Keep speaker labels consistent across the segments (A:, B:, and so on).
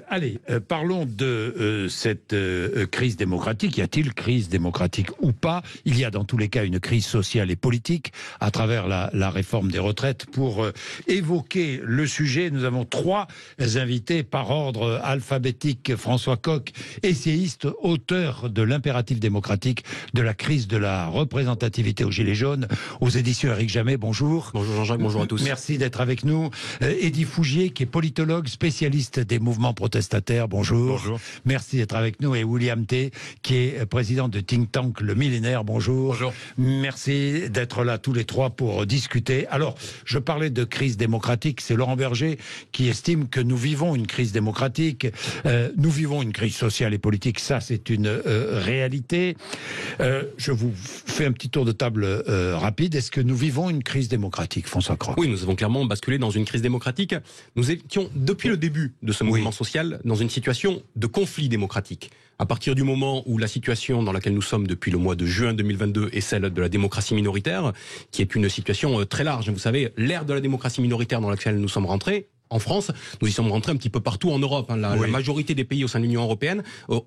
A: Allez, parlons de cette crise démocratique. Y a-t-il crise démocratique ou pas? Il y a dans tous les cas une crise sociale et politique à travers la réforme des retraites. Pour évoquer le sujet, nous avons trois invités par ordre alphabétique. François Coq, essayiste, auteur de l'impératif démocratique, de la crise de la représentativité aux Gilets jaunes, aux éditions Éric Jamet. Bonjour.
B: Bonjour Jean-Jacques, bonjour à tous.
A: Merci d'être avec nous. Eddy Fougier, qui est politologue, spécialiste des mouvements protestataires. Bonjour.
C: Bonjour.
A: Merci d'être avec nous. Et William T, qui est président de think tank Le Millénaire. Bonjour.
B: Bonjour.
A: Merci d'être là tous les trois pour discuter. Alors, je parlais de crise démocratique. C'est Laurent Berger qui estime que nous vivons une crise démocratique. Nous vivons une crise sociale et politique. Ça, c'est une réalité. Je vous fais un petit tour de table rapide. Est-ce que nous vivons une crise démocratique, François Croc?
B: Oui, nous avons clairement basculé dans une crise démocratique. Nous étions, depuis le début de ce mouvement social, dans une situation de conflit démocratique. À partir du moment où la situation dans laquelle nous sommes depuis le mois de juin 2022 est celle de la démocratie minoritaire, qui est une situation très large. Vous savez, l'ère de la démocratie minoritaire dans laquelle nous sommes rentrés, en France, nous y sommes rentrés un petit peu partout en Europe. La majorité des pays au sein de l'Union européenne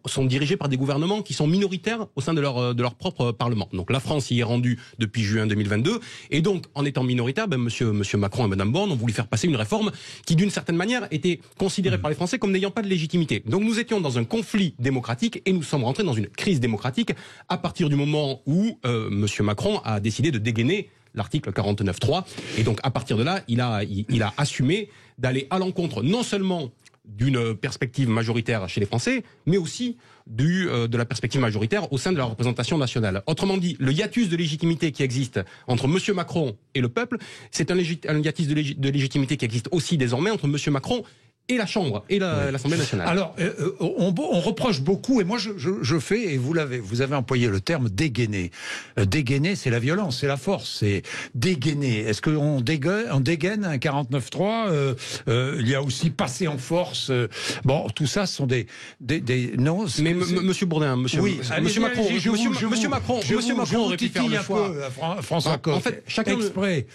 B: sont dirigés par des gouvernements qui sont minoritaires au sein de leur propre Parlement. Donc la France y est rendue depuis juin 2022. Et donc, en étant minoritaire, monsieur Macron et madame Borne ont voulu faire passer une réforme qui, d'une certaine manière, était considérée par les Français comme n'ayant pas de légitimité. Donc nous étions dans un conflit démocratique et nous sommes rentrés dans une crise démocratique à partir du moment où monsieur Macron a décidé de dégainer l'article 49.3. Et donc, à partir de là, il a assumé d'aller à l'encontre non seulement d'une perspective majoritaire chez les Français, mais aussi de la perspective majoritaire au sein de la représentation nationale. Autrement dit, le hiatus de légitimité qui existe entre M. Macron et le peuple, c'est un hiatus de légitimité qui existe aussi désormais entre M. Macron et la Chambre, et l'Assemblée nationale.
A: Alors, on reproche beaucoup, et moi je fais, et vous avez employé le terme dégainer. Dégainer, c'est la violence, c'est la force, c'est dégainer. Est-ce qu'on dégaine un 49.3 il y a aussi passer en force. Bon, tout ça, ce sont des non.
B: Mais monsieur Bourdin, monsieur Macron aurait pu faire le choix.
A: François Coq,
B: en fait, chacun
A: exprès.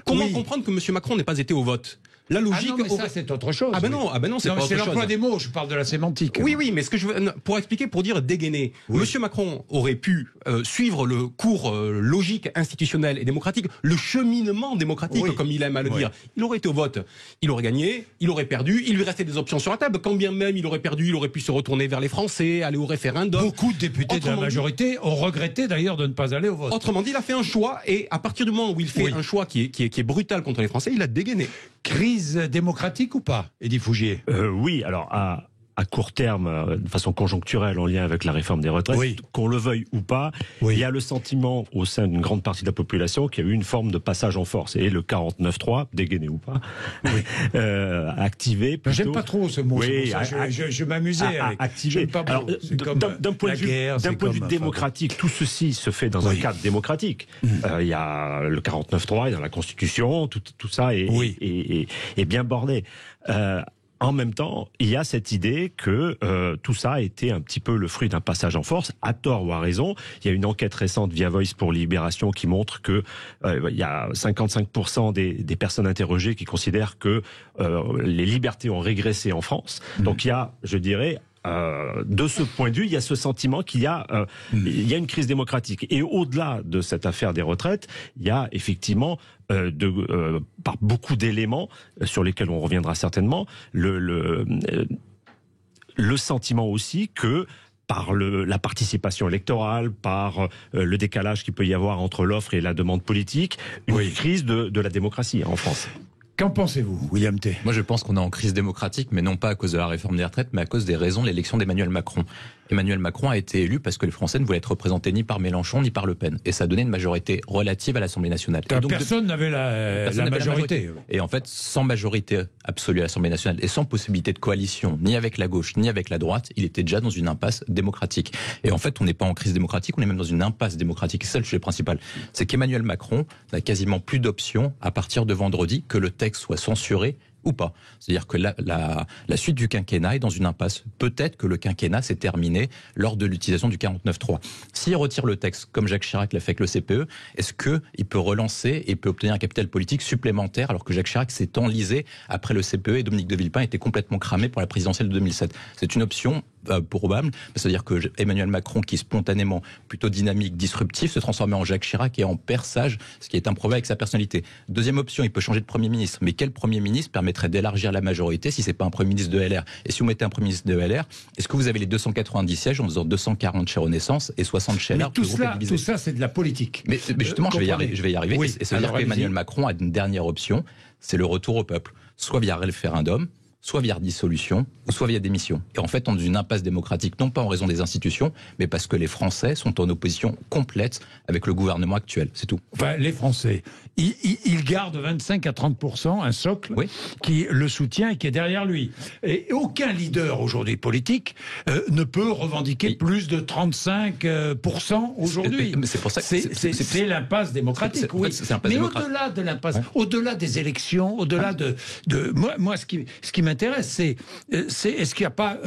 B: Comment comprendre que monsieur Macron n'ait pas été au vote? La logique.
A: Ah non, mais ça, c'est autre chose.
B: Ah ben non, c'est pas autre chose.
A: C'est l'emploi des mots, je parle de la sémantique.
B: Oui, mais ce que je veux, pour dire dégainer, monsieur Macron aurait pu suivre le cours logique, institutionnel et démocratique, le cheminement démocratique, comme il aime à le dire. Il aurait été au vote, il aurait gagné, il aurait perdu, il lui restait des options sur la table. Quand bien même il aurait perdu, il aurait pu se retourner vers les Français, aller au référendum.
A: Beaucoup de députés de la majorité ont regretté d'ailleurs de ne pas aller au vote.
B: Autrement dit, il a fait un choix, et à partir du moment où il fait un choix qui est brutal contre les Français, il a dégainé.
A: Crise démocratique ou pas, Eddy Fougier?
C: Oui, alors à court terme, de façon conjoncturelle, en lien avec la réforme des retraites, qu'on le veuille ou pas, il y a le sentiment au sein d'une grande partie de la population qu'il y a eu une forme de passage en force. Et le 49.3, dégainé ou pas, activé plutôt.
A: J'aime pas trop ce mot. Je m'amusais avec.
C: Activé. D'un point de vue démocratique, tout ceci se fait dans un cadre démocratique. Il y a le 49.3, il y a la Constitution, tout ça est bien bordé. En même temps, il y a cette idée que tout ça a été un petit peu le fruit d'un passage en force, à tort ou à raison. Il y a une enquête récente via Voice pour Libération qui montre que il y a 55% des personnes interrogées qui considèrent que les libertés ont régressé en France. Donc il y a, je dirais, de ce point de vue, il y a ce sentiment qu'il y a une crise démocratique. Et au-delà de cette affaire des retraites, il y a effectivement par beaucoup d'éléments sur lesquels on reviendra certainement, le sentiment aussi que par la participation électorale, par le décalage qu'il peut y avoir entre l'offre et la demande politique, une crise de la démocratie en France.
A: Qu'en pensez-vous, William T?
D: Moi, je pense qu'on est en crise démocratique, mais non pas à cause de la réforme des retraites, mais à cause des raisons de l'élection d'Emmanuel Macron. Emmanuel Macron a été élu parce que les Français ne voulaient être représentés ni par Mélenchon ni par Le Pen. Et ça a donné une majorité relative à l'Assemblée nationale.
A: Donc, personne n'avait la majorité.
D: Et en fait, sans majorité absolue à l'Assemblée nationale et sans possibilité de coalition, ni avec la gauche, ni avec la droite, il était déjà dans une impasse démocratique. Et en fait, on n'est pas en crise démocratique, on est même dans une impasse démocratique. C'est ça le sujet principal. C'est qu'Emmanuel Macron n'a quasiment plus d'options à partir de vendredi que le texte soit censuré ou pas. C'est-à-dire que la suite du quinquennat est dans une impasse. Peut-être que le quinquennat s'est terminé lors de l'utilisation du 49.3. S'il retire le texte, comme Jacques Chirac l'a fait avec le CPE, est-ce qu'il peut relancer et peut obtenir un capital politique supplémentaire alors que Jacques Chirac s'est enlisé après le CPE et Dominique de Villepin était complètement cramé pour la présidentielle de 2007? C'est une option probable. C'est-à-dire que Emmanuel Macron, qui est spontanément plutôt dynamique, disruptif, se transformer en Jacques Chirac et en père sage, ce qui est improbable avec sa personnalité. Deuxième option, il peut changer de Premier ministre. Mais quel Premier ministre permettrait d'élargir la majorité si c'est pas un Premier ministre de LR? Et si vous mettez un Premier ministre de LR, est-ce que vous avez les 290 sièges en faisant 240 chez Renaissance et 60 chez LR?
A: Tout ça, c'est de la politique.
D: Mais justement, je vais y arriver.
A: Oui.
D: Et ça veut dire qu'Emmanuel Macron a une dernière option, c'est le retour au peuple. Soit via référendum, soit via dissolution, ou soit via démission. Et en fait, on est dans une impasse démocratique, non pas en raison des institutions, mais parce que les Français sont en opposition complète avec le gouvernement actuel. C'est tout.
A: Enfin, les Français, ils gardent 25 à 30%, un socle qui le soutient et qui est derrière lui. Et aucun leader aujourd'hui politique ne peut revendiquer plus de 35% aujourd'hui.
D: C'est pour ça que
A: c'est l'impasse démocratique. Mais au-delà de l'impasse, au-delà des élections, au-delà de moi, ce qui m'intéresse, c'est est-ce qu'il n'y a pas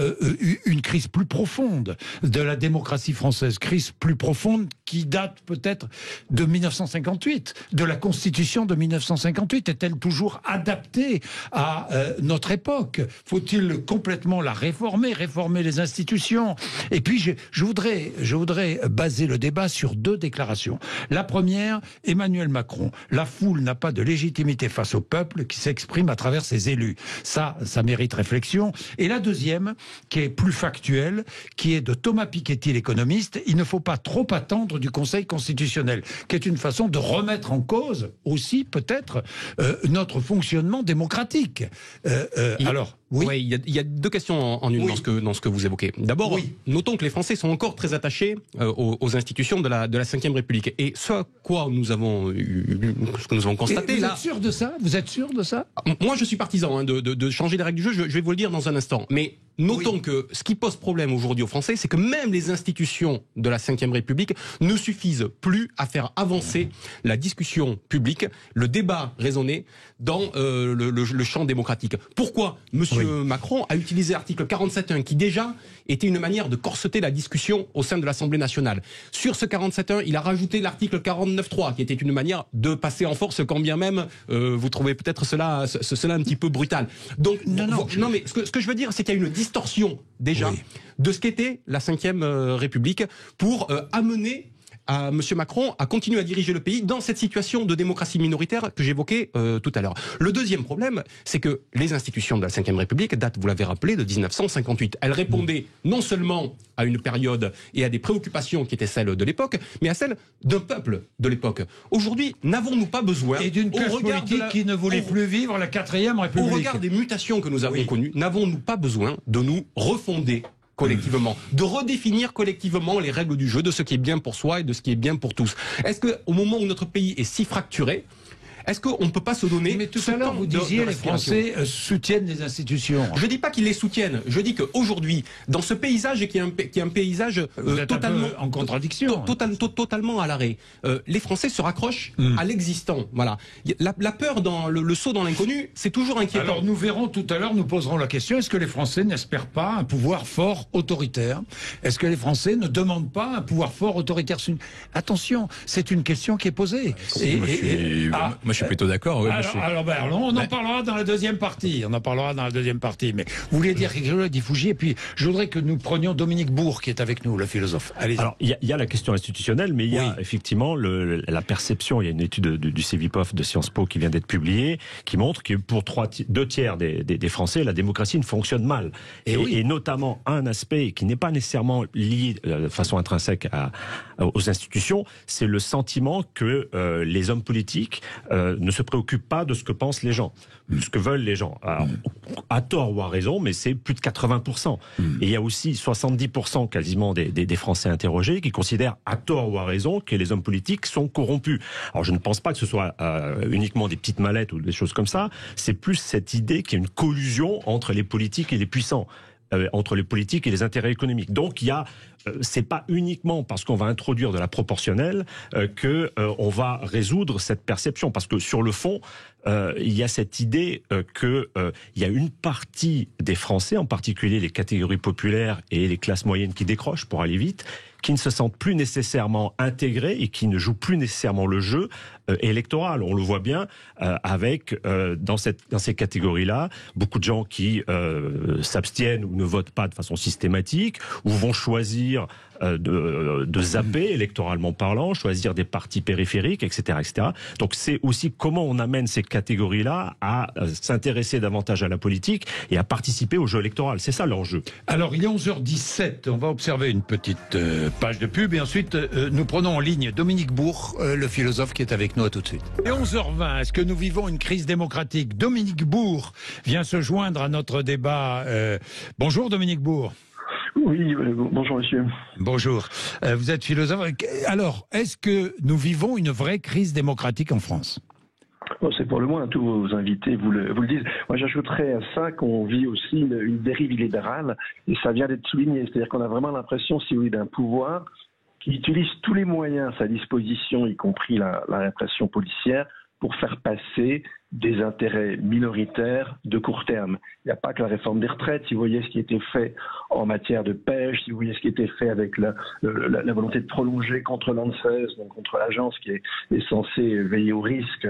A: une crise plus profonde de la démocratie française, crise plus profonde qui date peut-être de 1958, de la Constitution de 1958. Est-elle toujours adaptée à notre époque? Faut-il complètement la réformer les institutions? Et puis je voudrais baser le débat sur deux déclarations. La première, Emmanuel Macron. La foule n'a pas de légitimité face au peuple qui s'exprime à travers ses élus. Ça mérite réflexion. Et la deuxième, qui est plus factuelle, qui est de Thomas Piketty, l'économiste. Il ne faut pas trop attendre du Conseil constitutionnel, qui est une façon de remettre en cause aussi peut-être notre fonctionnement démocratique.
B: Oui, il y a deux questions en une dans ce que vous évoquez. D'abord, notons que les Français sont encore très attachés aux institutions de la Ve République. Et ce à quoi nous avons constaté là.
A: Vous êtes sûr de ça? Vous êtes sûr de ça?
B: Moi, je suis partisan de changer les règles du jeu. Je vais vous le dire dans un instant. Mais notons que ce qui pose problème aujourd'hui aux Français, c'est que même les institutions de la Ve République ne suffisent plus à faire avancer la discussion publique, le débat raisonné dans le champ démocratique. Pourquoi Monsieur Macron a utilisé l'article 47.1 qui déjà était une manière de corseter la discussion au sein de l'Assemblée nationale. Sur ce 47.1, il a rajouté l'article 49.3 qui était une manière de passer en force quand bien même vous trouvez peut-être cela un petit peu brutal. Donc non mais ce que je veux dire, c'est qu'il y a une distorsion déjà de ce qu'était la Ve République pour amener à M. Macron à continuer à diriger le pays dans cette situation de démocratie minoritaire que j'évoquais tout à l'heure. Le deuxième problème, c'est que les institutions de la Ve République datent, vous l'avez rappelé, de 1958. Elles répondaient non seulement à une période et à des préoccupations qui étaient celles de l'époque, mais à celles d'un peuple de l'époque. Aujourd'hui, n'avons-nous pas besoin...
A: Et d'une classe politique qui ne voulait plus vivre la 4e République.
B: Au regard des mutations que nous avons connues, n'avons-nous pas besoin de nous refonder collectivement, de redéfinir collectivement les règles du jeu, de ce qui est bien pour soi et de ce qui est bien pour tous? Est-ce qu'au moment où notre pays est si fracturé, est-ce qu'on ne peut pas se donner...
A: Mais tout à l'heure, vous disiez les Français soutiennent les institutions.
B: Je ne dis pas qu'ils les soutiennent. Je dis qu'aujourd'hui, dans ce paysage qui est un paysage totalement...
A: en contradiction.
B: Totalement à l'arrêt. Les Français se raccrochent à l'existant. Voilà. La peur dans le saut dans l'inconnu, c'est toujours inquiétant.
A: Alors nous verrons tout à l'heure, nous poserons la question, est-ce que les Français n'espèrent pas un pouvoir fort autoritaire? Est-ce que les Français ne demandent pas un pouvoir fort autoritaire? Attention, c'est une question qui est posée.
D: Moi, je suis plutôt d'accord. Ouais,
A: on en parlera dans la deuxième partie. Mais vous voulez dire quelque chose, Guy Fougier? Et puis, je voudrais que nous prenions Dominique Bourg, qui est avec nous, le philosophe. Allez-y.
C: Alors, il y a la question institutionnelle, mais il y a effectivement la perception. Il y a une étude du CEVIPOF de Sciences Po qui vient d'être publiée, qui montre que pour 2 tiers des Français, la démocratie ne fonctionne mal. Et notamment un aspect qui n'est pas nécessairement lié de façon intrinsèque aux institutions, c'est le sentiment que les hommes politiques ne se préoccupent pas de ce que pensent les gens, de ce que veulent les gens. Alors, à tort ou à raison, mais c'est plus de 80%. Et il y a aussi 70% quasiment des Français interrogés qui considèrent à tort ou à raison que les hommes politiques sont corrompus. Alors je ne pense pas que ce soit uniquement des petites mallettes ou des choses comme ça, c'est plus cette idée qu'il y a une collusion entre les politiques et les puissants. entre les politiques et les intérêts économiques. Donc il y a, c'est pas uniquement parce qu'on va introduire de la proportionnelle que on va résoudre cette perception, parce que sur le fond, il y a cette idée que il y a une partie des Français, en particulier les catégories populaires et les classes moyennes qui décrochent pour aller vite, qui ne se sentent plus nécessairement intégrés et qui ne jouent plus nécessairement le jeu électoral. On le voit bien avec dans ces catégories-là, beaucoup de gens qui s'abstiennent ou ne votent pas de façon systématique, ou vont choisir de zapper électoralement parlant, choisir des partis périphériques, etc., etc. Donc c'est aussi comment on amène ces catégories-là à s'intéresser davantage à la politique et à participer au jeu électoral. C'est ça l'enjeu.
A: Alors il est 11h17, on va observer une petite page de pub et ensuite nous prenons en ligne Dominique Bourg, le philosophe qui est avec nous. À tout de suite. Et 11h20, est-ce que nous vivons une crise démocratique? Dominique Bourg vient se joindre à notre débat. Bonjour Dominique Bourg.
E: Oui, bonjour monsieur.
A: Bonjour. Vous êtes philosophe. Alors, est-ce que nous vivons une vraie crise démocratique en France?
E: C'est pour le moins, tous vos invités vous le disent. Moi, j'ajouterais à ça qu'on vit aussi une dérive illibérale, et ça vient d'être souligné. C'est-à-dire qu'on a vraiment l'impression, si vous voulez, d'un pouvoir qui utilise tous les moyens à sa disposition, y compris la répression policière, pour faire passer des intérêts minoritaires de court terme. Il n'y a pas que la réforme des retraites. Si vous voyez ce qui a été fait en matière de pêche, si vous voyez ce qui a été fait avec la volonté de prolonger contre l'ANSES, donc contre l'agence qui est censée veiller au risque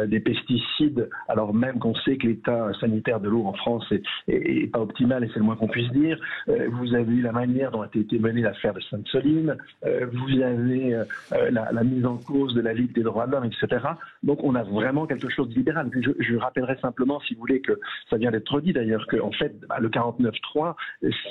E: des pesticides, alors même qu'on sait que l'état sanitaire de l'eau en France est pas optimal, et c'est le moins qu'on puisse dire. Vous avez eu la manière dont a été menée l'affaire de Sainte-Soline. Vous avez la mise en cause de la Ligue des droits de l'homme, etc. Donc on a vraiment quelque chose de libéral. Je rappellerai simplement, si vous voulez, que ça vient d'être dit d'ailleurs, que en fait, le 49.3,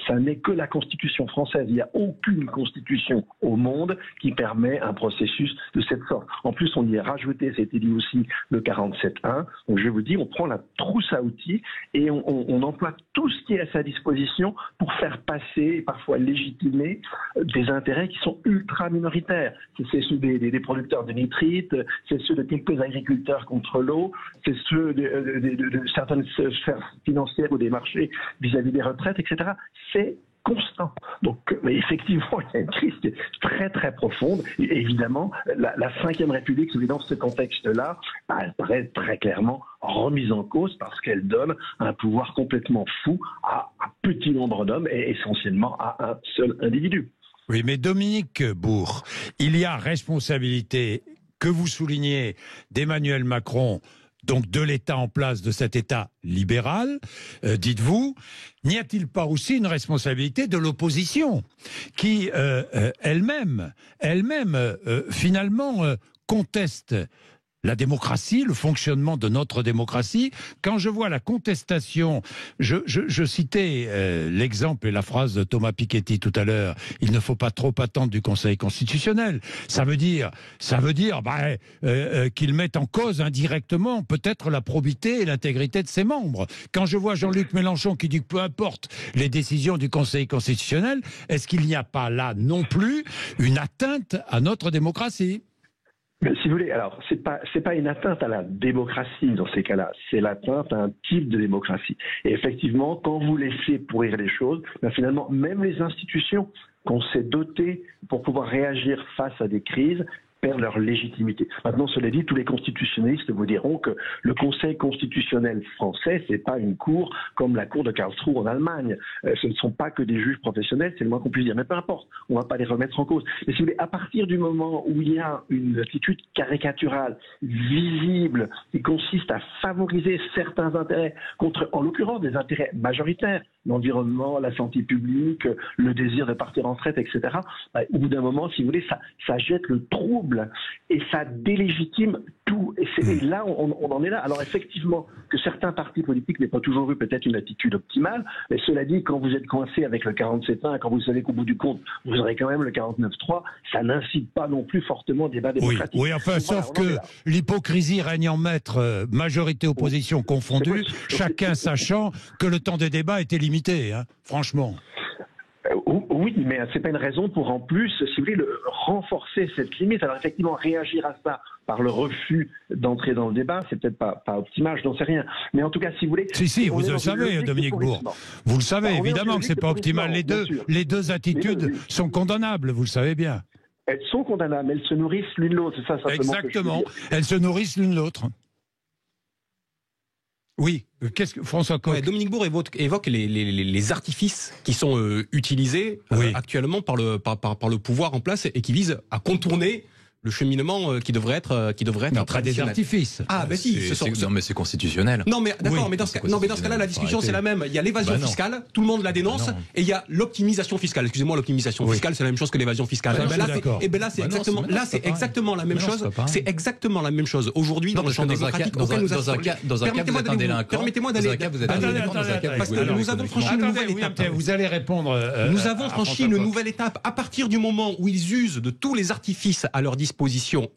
E: ça n'est que la Constitution française. Il n'y a aucune constitution au monde qui permet un processus de cette sorte. En plus, on y a rajouté, c'était dit aussi, le 47.1. Donc je vous dis, on prend la trousse à outils et on emploie tout ce qui est à sa disposition pour faire passer, parfois légitimer, des intérêts qui sont ultra minoritaires. C'est ceux des producteurs de nitrites, c'est ceux de quelques agriculteurs contre l'eau, c'est ceux de certaines sphères financières ou des marchés vis-à-vis des retraites, etc. C'est constant. Donc, effectivement, il y a une crise qui est très, très profonde. Et évidemment, la Ve République, dans ce contexte-là, elle paraît très clairement remise en cause parce qu'elle donne un pouvoir complètement fou à un petit nombre d'hommes et essentiellement à un seul individu.
A: Oui, mais Dominique Bourg, il y a responsabilité, que vous soulignez, d'Emmanuel Macron, donc de l'État en place, de cet État libéral, dites-vous. N'y a-t-il pas aussi une responsabilité de l'opposition qui elle-même finalement conteste la démocratie, le fonctionnement de notre démocratie? Quand je vois la contestation, je citais l'exemple et la phrase de Thomas Piketty tout à l'heure, il ne faut pas trop attendre du Conseil constitutionnel. Ça veut dire qu'il met en cause indirectement peut-être la probité et l'intégrité de ses membres. Quand je vois Jean-Luc Mélenchon qui dit que peu importe les décisions du Conseil constitutionnel, est-ce qu'il n'y a pas là non plus une atteinte à notre démocratie?
E: Mais si vous voulez, alors c'est pas une atteinte à la démocratie dans ces cas-là, c'est l'atteinte à un type de démocratie. Et effectivement, quand vous laissez pourrir les choses, finalement, même les institutions qu'on s'est dotées pour pouvoir réagir face à des crises perdent leur légitimité. Maintenant, cela dit, tous les constitutionnalistes vous diront que le Conseil constitutionnel français, c'est pas une cour comme la cour de Karlsruhe en Allemagne. Ce ne sont pas que des juges professionnels, c'est le moins qu'on puisse dire. Mais peu importe, on va pas les remettre en cause. Mais si vous voulez, à partir du moment où il y a une attitude caricaturale, visible, qui consiste à favoriser certains intérêts contre, en l'occurrence, des intérêts majoritaires, l'environnement, la santé publique, le désir de partir en retraite, etc. Au bout d'un moment, si vous voulez, ça jette le trouble et ça délégitime tout. Et là, on en est là. Alors effectivement, que certains partis politiques n'aient pas toujours eu peut-être une attitude optimale, mais cela dit, quand vous êtes coincé avec le 47.1, quand vous savez qu'au bout du compte, vous aurez quand même le 49.3, ça n'incite pas non plus fortement au débat démocratique.
A: Oui, enfin, sauf que l'hypocrisie règne en maître, majorité-opposition confondue, chacun sachant que le temps de débat était limité, hein, franchement.
E: Oui, mais c'est pas une raison pour en plus, si vous voulez, renforcer cette limite. Alors effectivement, réagir à ça par le refus d'entrer dans le débat, c'est peut-être pas optimal, je n'en sais rien. Mais en tout cas, si vous voulez...
A: Si, vous le savez, Dominique Bourg. Vous le savez, évidemment que c'est pas optimal. Les deux attitudes sont condamnables, vous le savez bien.
E: Elles sont condamnables, elles se nourrissent l'une l'autre, c'est ça simplement.
A: Exactement, elles se nourrissent l'une l'autre. Oui, François Coq.
B: Dominique Bourg évoque les artifices qui sont utilisés actuellement par le pouvoir en place et qui visent à contourner le cheminement qui devrait être
A: des artifices.
D: Ah ben si, non mais c'est constitutionnel.
B: Non mais d'accord, mais dans ce cas-là la discussion c'est la même. Il y a l'évasion fiscale, tout le monde la dénonce, et il y a l'optimisation fiscale. Excusez-moi, l'optimisation fiscale c'est la même chose que l'évasion fiscale. Et ben là c'est exactement la même chose. C'est exactement la même chose aujourd'hui dans le champ démocratique.
D: Dans un cas vous êtes un délinquant.
B: Permettez-moi d'aller. Parce que nous avons franchi une nouvelle étape.
A: Vous allez répondre.
B: Nous avons franchi une nouvelle étape à partir du moment où ils usent de tous les artifices à leur disposition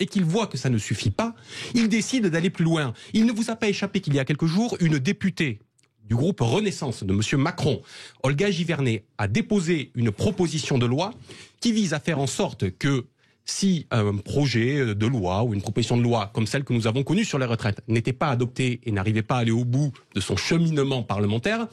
B: et qu'ils voient que ça ne suffit pas, ils décident d'aller plus loin. Il ne vous a pas échappé qu'il y a quelques jours, une députée du groupe Renaissance de M. Macron, Olga Givernet, a déposé une proposition de loi qui vise à faire en sorte que si un projet de loi ou une proposition de loi comme celle que nous avons connue sur les retraites n'était pas adoptée et n'arrivait pas à aller au bout de son cheminement parlementaire,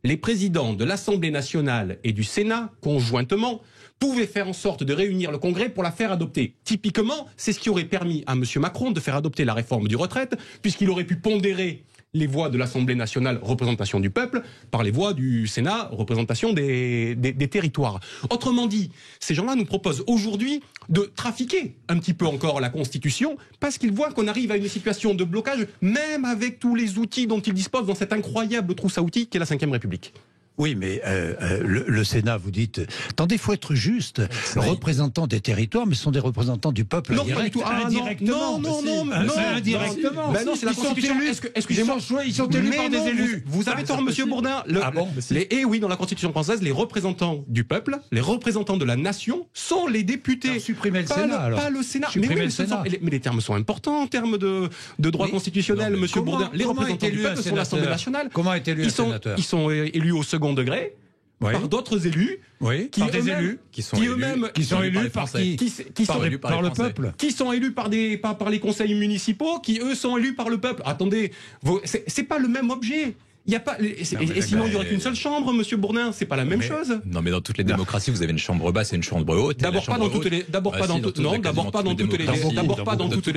B: les présidents de l'Assemblée nationale et du Sénat, conjointement, pouvaient faire en sorte de réunir le Congrès pour la faire adopter. Typiquement, c'est ce qui aurait permis à M. Macron de faire adopter la réforme du retraite, puisqu'il aurait pu pondérer les voix de l'Assemblée nationale, représentation du peuple, par les voix du Sénat, représentation des territoires. Autrement dit, ces gens-là nous proposent aujourd'hui de trafiquer un petit peu encore la Constitution, parce qu'ils voient qu'on arrive à une situation de blocage, même avec tous les outils dont ils disposent dans cette incroyable trousse à outils qu'est la Ve République.
A: Oui, mais le Sénat, vous dites... Attendez, il faut être juste. Représentants des territoires, mais ce sont des représentants du peuple.
B: Non, pas du tout.
A: Indirectement.
B: Non,
A: indirectement.
B: Ben non, c'est la Constitution.
A: Excusez-moi, ils sont élus par des élus.
B: Vous avez tort, monsieur Bourdin. Et oui, dans la Constitution française, les représentants du peuple, les représentants de la nation, sont les députés.
A: Supprimez le Sénat, alors.
B: Pas le Sénat.
A: Mais
B: les termes sont importants en termes de droit constitutionnel, monsieur Bourdin. Les représentants du peuple sont l'Assemblée nationale.
A: Comment est élu un sénateur ?
B: Ils sont élus au second degré par d'autres élus
A: qui sont élus par le peuple,
B: qui sont élus par les conseils municipaux, qui eux sont élus par le peuple. Attendez, c'est pas le même objet. Il y a pas, sinon il n'y aurait qu'une seule chambre, monsieur Bourdin, c'est pas la même chose.
D: Non, mais dans toutes les démocraties, vous avez une chambre basse et une chambre haute.
B: D'abord pas dans toutes les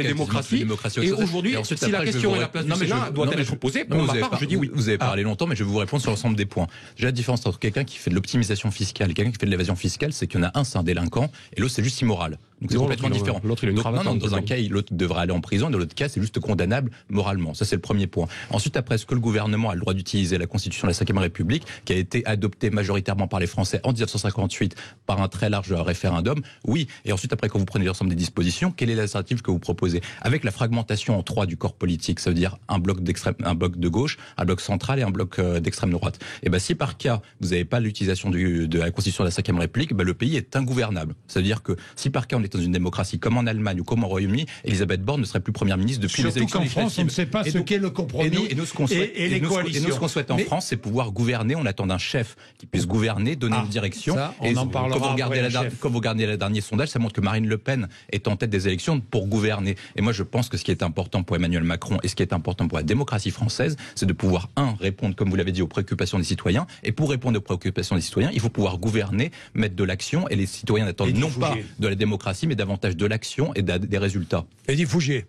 B: démocraties. Et aujourd'hui, si la question est la place du Sénat, doit-elle être posée? Pour ma part, je dis oui.
D: Vous avez parlé longtemps, mais je vais vous répondre sur l'ensemble des points. Déjà, la différence entre quelqu'un qui fait de l'optimisation fiscale et quelqu'un qui fait de l'évasion fiscale, c'est qu'il y en a un, c'est un délinquant, et l'autre, c'est juste immoral. Donc c'est complètement différent. Dans un cas, l'autre devrait aller en prison, dans l'autre cas, c'est juste condamnable moralement. Ça, c'est le premier point. Ensuite, après, est-ce que le gouvernement a le droit d'utiliser la Constitution de la Ve République, qui a été adoptée majoritairement par les Français en 1958 par un très large référendum? Oui. Et ensuite, après, quand vous prenez l'ensemble des dispositions, quelle est l'alternative que vous proposez? Avec la fragmentation en trois du corps politique, ça veut dire un bloc de gauche, un bloc central et un bloc d'extrême droite. Et ben, si par cas, vous n'avez pas l'utilisation de la Constitution de la Ve République, le pays est ingouvernable. Ça veut dire que si par cas on est dans une démocratie comme en Allemagne ou comme au Royaume-Uni, Elisabeth Borne ne serait plus première ministre depuis les élections législatives.
A: Surtout qu'en France, on ne sait pas ce qu'est le compromis
D: et nous, ce qu'on souhaite,
A: et les coalitions.
D: Et nous, ce qu'on souhaite en France, c'est pouvoir gouverner. On attend d'un chef qui puisse gouverner, donner une direction.
A: Ça, on en parlera
D: quand vous regardez le dernier sondage, ça montre que Marine Le Pen est en tête des élections pour gouverner. Et moi, je pense que ce qui est important pour Emmanuel Macron et ce qui est important pour la démocratie française, c'est de pouvoir, répondre, comme vous l'avez dit, aux préoccupations des citoyens. Et pour répondre aux préoccupations des citoyens, il faut pouvoir gouverner, mettre de l'action. Et les citoyens n'attendent non pas de la démocratie, mais davantage de l'action et des résultats.
A: Eddy Fougier.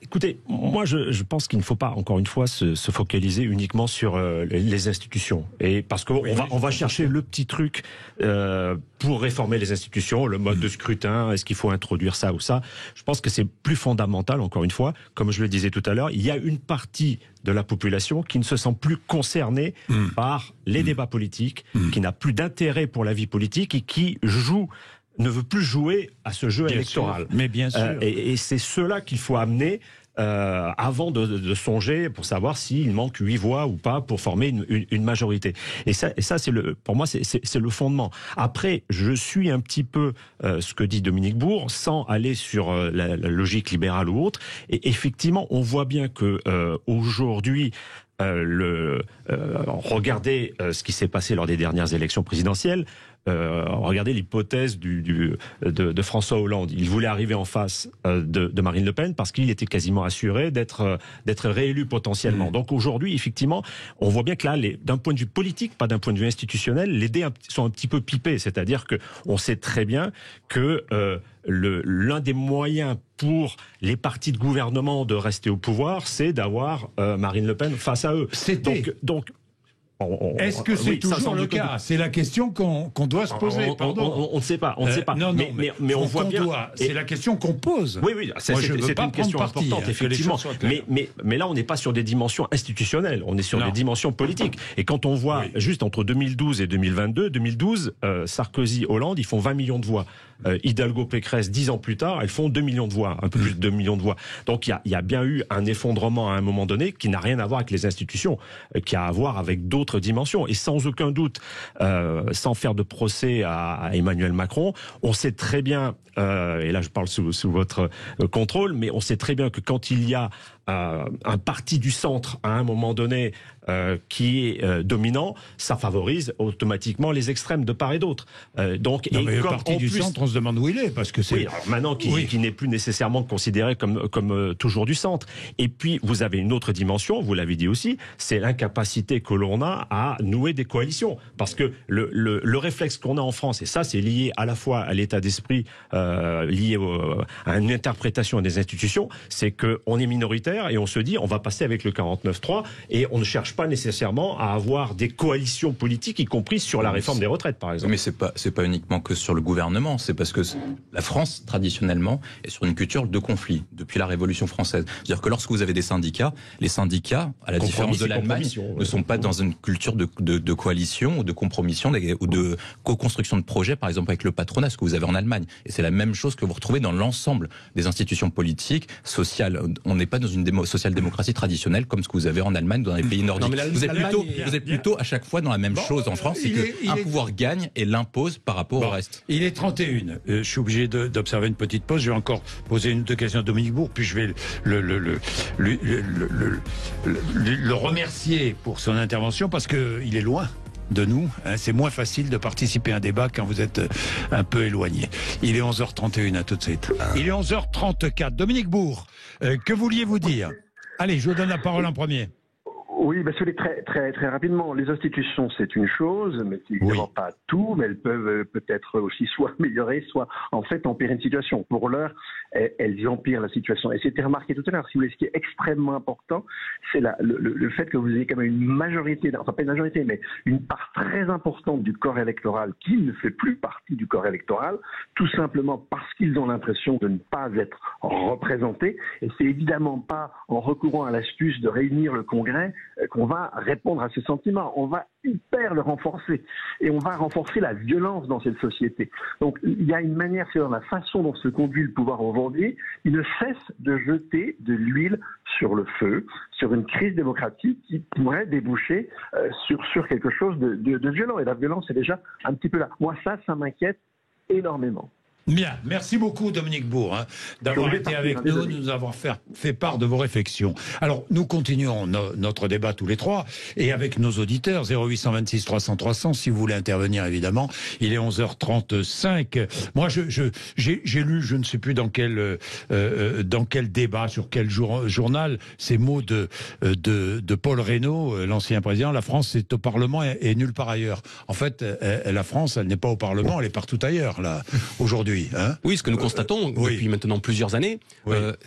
C: Écoutez, moi je pense qu'il ne faut pas, encore une fois, se focaliser uniquement sur les institutions. Et parce qu'on va chercher le petit truc pour réformer les institutions, le mode de scrutin, est-ce qu'il faut introduire ça ou ça? Je pense que c'est plus fondamental, encore une fois, comme je le disais tout à l'heure, il y a une partie de la population qui ne se sent plus concernée par les débats politiques, qui n'a plus d'intérêt pour la vie politique et qui ne veut plus jouer à ce jeu électoral.
A: Mais bien sûr.
C: Et c'est cela qu'il faut amener avant de songer pour savoir s'il manque 8 voix ou pas pour former une majorité. Et ça c'est pour moi, c'est le fondement. Après, je suis un petit peu ce que dit Dominique Bourg, sans aller sur la logique libérale ou autre. Et effectivement, on voit bien que aujourd'hui, regardez ce qui s'est passé lors des dernières élections présidentielles. Regardez l'hypothèse de François Hollande. Il voulait arriver en face de Marine Le Pen parce qu'il était quasiment assuré d'être réélu potentiellement. Donc aujourd'hui, effectivement, on voit bien que là, d'un point de vue politique, pas d'un point de vue institutionnel, les dés sont un petit peu pipés. C'est-à-dire que on sait très bien que l'un des moyens pour les partis de gouvernement de rester au pouvoir, c'est d'avoir Marine Le Pen face à eux. Donc
A: est-ce que c'est toujours le cas? C'est la question qu'on doit se poser.
C: On ne sait pas. On ne sait pas. Mais on voit bien.
A: C'est la question qu'on pose.
C: Oui, c'est une question importante, effectivement. Mais là, on n'est pas sur des dimensions institutionnelles. On est sur des dimensions politiques. Et quand on voit juste entre 2012 et 2022, 2012, Sarkozy, Hollande, ils font 20 millions de voix. Hidalgo, Pécresse, 10 ans plus tard, elles font 2 millions de voix, un peu plus de 2 millions de voix. Donc il y a bien eu un effondrement à un moment donné qui n'a rien à voir avec les institutions, qui a à voir avec d'autres dimensions. Et sans aucun doute, sans faire de procès à Emmanuel Macron, on sait très bien, et là je parle sous votre contrôle, mais on sait très bien que quand il y a un parti du centre à un moment donné qui est dominant, ça favorise automatiquement les extrêmes de part et d'autre.
A: Mais le parti du centre, on se demande où il est, parce que c'est...
C: Oui, alors maintenant qui n'est plus nécessairement considéré comme toujours du centre. Et puis vous avez une autre dimension, vous l'avez dit aussi, c'est l'incapacité que l'on a à nouer des coalitions. Parce que le réflexe qu'on a en France, et ça c'est lié à la fois à l'état d'esprit, lié à une interprétation des institutions, c'est qu'on est minoritaire et on se dit on va passer avec le 49-3 et on ne cherche pas nécessairement à avoir des coalitions politiques, y compris sur la réforme des retraites, par exemple.
D: Mais c'est pas uniquement que sur le gouvernement, c'est parce que la France, traditionnellement, est sur une culture de conflit, depuis la Révolution française. C'est-à-dire que lorsque vous avez des syndicats, les syndicats, à la différence de l'Allemagne, ne sont pas dans une culture de coalition ou de compromission ou de co-construction de projets, par exemple avec le patronat, ce que vous avez en Allemagne. Et c'est la même chose que vous retrouvez dans l'ensemble des institutions politiques, sociales. On n'est pas dans une social-démocratie traditionnelle comme ce que vous avez en Allemagne, dans les pays nordiques. Vous êtes plutôt à chaque fois dans la même chose en France, c'est qu'un pouvoir gagne et l'impose par rapport au reste.
A: Il est 31. Je suis obligé d'observer une petite pause. Je vais encore poser une ou deux questions à Dominique Bourg, puis je vais le remercier pour son intervention parce qu'il est loin de nous. C'est moins facile de participer à un débat quand vous êtes un peu éloigné. Il est 11h31, à tout de suite. Il est 11h34. Dominique Bourg, que vouliez-vous dire? Allez, je vous donne la parole en premier.
E: Oui, très rapidement. Les institutions, c'est une chose, mais c'est évidemment pas tout, mais elles peuvent peut-être aussi soit améliorer, soit en fait empirer une situation. Pour l'heure, elles empirent la situation. Et c'était remarqué tout à l'heure, si vous voulez, ce qui est extrêmement important, c'est le fait que vous ayez quand même une majorité, enfin pas une majorité, mais une part très importante du corps électoral qui ne fait plus partie du corps électoral, tout simplement parce qu'ils ont l'impression de ne pas être représentés. Et c'est évidemment pas en recourant à l'astuce de réunir le Congrès qu'on va répondre à ces sentiments. On va hyper le renforcer. Et on va renforcer la violence dans cette société. Donc il y a une manière, c'est dans la façon dont se conduit le pouvoir aujourd'hui, il ne cesse de jeter de l'huile sur le feu, sur une crise démocratique qui pourrait déboucher sur quelque chose de violent. Et la violence est déjà un petit peu là. Moi, ça m'inquiète énormément.
A: Bien, merci beaucoup Dominique Bourg d'avoir été avec nous, de nous avoir fait part de vos réflexions. Alors nous continuons notre débat tous les trois et avec nos auditeurs 0826 300 300 si vous voulez intervenir évidemment. Il est 11h35. Moi j'ai lu, je ne sais plus dans quel débat, sur quel journal, ces mots de Paul Reynaud, l'ancien président. La France est au Parlement et nulle part ailleurs. En fait, la France, elle n'est pas au Parlement, elle est partout ailleurs là aujourd'hui.
B: Oui, ce que nous constatons depuis maintenant plusieurs années,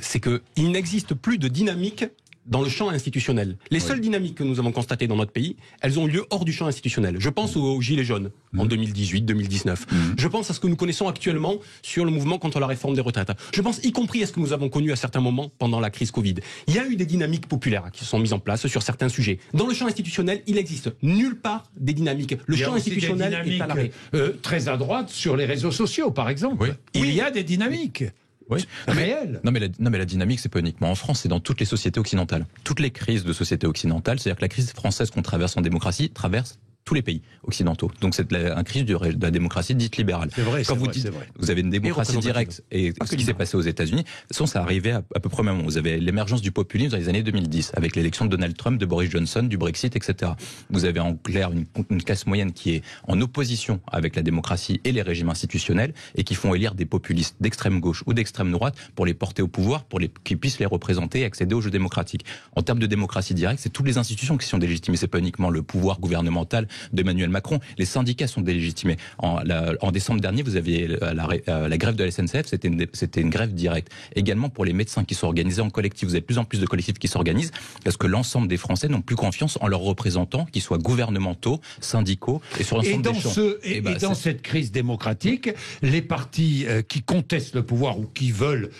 B: c'est qu'il n'existe plus de dynamique dans le champ institutionnel. Les seules dynamiques que nous avons constatées dans notre pays, elles ont lieu hors du champ institutionnel. Je pense aux Gilets jaunes en 2018-2019. Je pense à ce que nous connaissons actuellement sur le mouvement contre la réforme des retraites. Je pense y compris à ce que nous avons connu à certains moments pendant la crise Covid. Il y a eu des dynamiques populaires qui sont mises en place sur certains sujets. Dans le champ institutionnel, il existe nulle part des dynamiques. Le champ institutionnel est à l'arrêt.
A: Très à droite sur les réseaux sociaux, par exemple. Il y a des dynamiques. Réel.
D: Non mais la dynamique, c'est pas uniquement en France, c'est dans toutes les sociétés occidentales. Toutes les crises de sociétés occidentales, c'est-à-dire que la crise française qu'on traverse en démocratie traverse tous les pays occidentaux. Donc c'est une crise de la démocratie dite libérale.
A: C'est vrai,
D: quand vous dites, vous avez une démocratie directe et ce qui s'est passé aux États-Unis, de toute façon ça arrivait à peu près au même moment. Vous avez l'émergence du populisme dans les années 2010 avec l'élection de Donald Trump, de Boris Johnson, du Brexit, etc. Vous avez en clair une classe moyenne qui est en opposition avec la démocratie et les régimes institutionnels et qui font élire des populistes d'extrême gauche ou d'extrême droite pour les porter au pouvoir, qu'ils puissent les représenter et accéder au jeu démocratique. En termes de démocratie directe, c'est toutes les institutions qui sont délégitimées. C'est pas uniquement le pouvoir gouvernemental d'Emmanuel Macron. Les syndicats sont délégitimés. En décembre dernier, vous aviez la grève de la SNCF, c'était une grève directe. Également pour les médecins qui sont organisés en collectif. Vous avez de plus en plus de collectifs qui s'organisent parce que l'ensemble des Français n'ont plus confiance en leurs représentants, qu'ils soient gouvernementaux, syndicaux et sur l'ensemble des champs.
A: Dans cette crise démocratique, les partis qui contestent le pouvoir ou qui veulent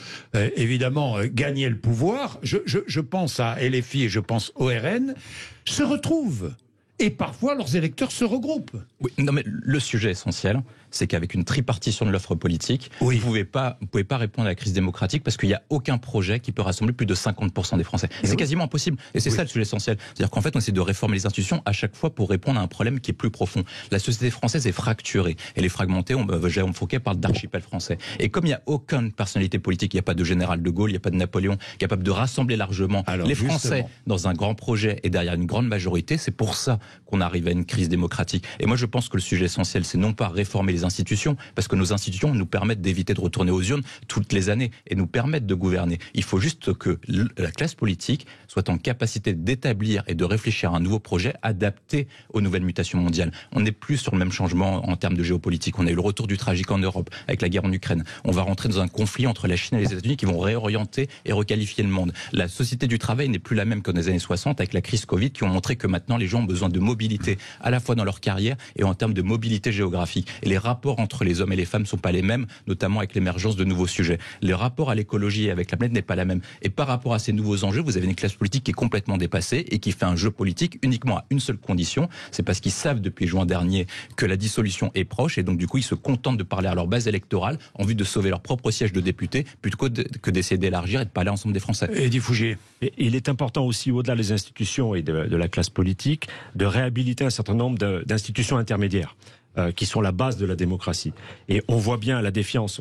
A: évidemment gagner le pouvoir, je pense à LFI et je pense au RN, se retrouvent. Et parfois, leurs électeurs se regroupent.
D: Oui, non, mais le sujet essentiel, c'est qu'avec une tripartition de l'offre politique, vous pouvez pas répondre à la crise démocratique parce qu'il n'y a aucun projet qui peut rassembler plus de 50% des Français. C'est quasiment impossible. Et c'est ça le sujet essentiel. C'est-à-dire qu'en fait, on essaie de réformer les institutions à chaque fois pour répondre à un problème qui est plus profond. La société française est fracturée. Elle est fragmentée. Jérôme Fouquet parle d'archipel français. Et comme il n'y a aucune personnalité politique, il n'y a pas de général de Gaulle, il n'y a pas de Napoléon, capable de rassembler largement les Français dans un grand projet et derrière une grande majorité, c'est pour ça qu'on arrive à une crise démocratique. Et moi, je pense que le sujet essentiel, c'est non pas réformer les institutions, parce que nos institutions nous permettent d'éviter de retourner aux urnes toutes les années et nous permettent de gouverner. Il faut juste que la classe politique soit en capacité d'établir et de réfléchir à un nouveau projet adapté aux nouvelles mutations mondiales. On n'est plus sur le même changement en termes de géopolitique. On a eu le retour du tragique en Europe avec la guerre en Ukraine. On va rentrer dans un conflit entre la Chine et les États-Unis qui vont réorienter et requalifier le monde. La société du travail n'est plus la même que dans les années 60 avec la crise Covid qui ont montré que maintenant les gens ont besoin de mobilité à la fois dans leur carrière et en termes de mobilité géographique. Et les rapports entre les hommes et les femmes ne sont pas les mêmes, notamment avec l'émergence de nouveaux sujets. Le rapport à l'écologie et avec la planète n'est pas la même. Et par rapport à ces nouveaux enjeux, vous avez une classe politique qui est complètement dépassée et qui fait un jeu politique uniquement à une seule condition, c'est parce qu'ils savent depuis juin dernier que la dissolution est proche et donc du coup ils se contentent de parler à leur base électorale en vue de sauver leur propre siège de député plutôt que d'essayer d'élargir et de parler ensemble des Français.
A: Eddy Fougier.
C: Il est important aussi, au-delà des institutions et de la classe politique, de réhabiliter un certain nombre d'institutions intermédiaires. Qui sont la base de la démocratie. Et on voit bien la défiance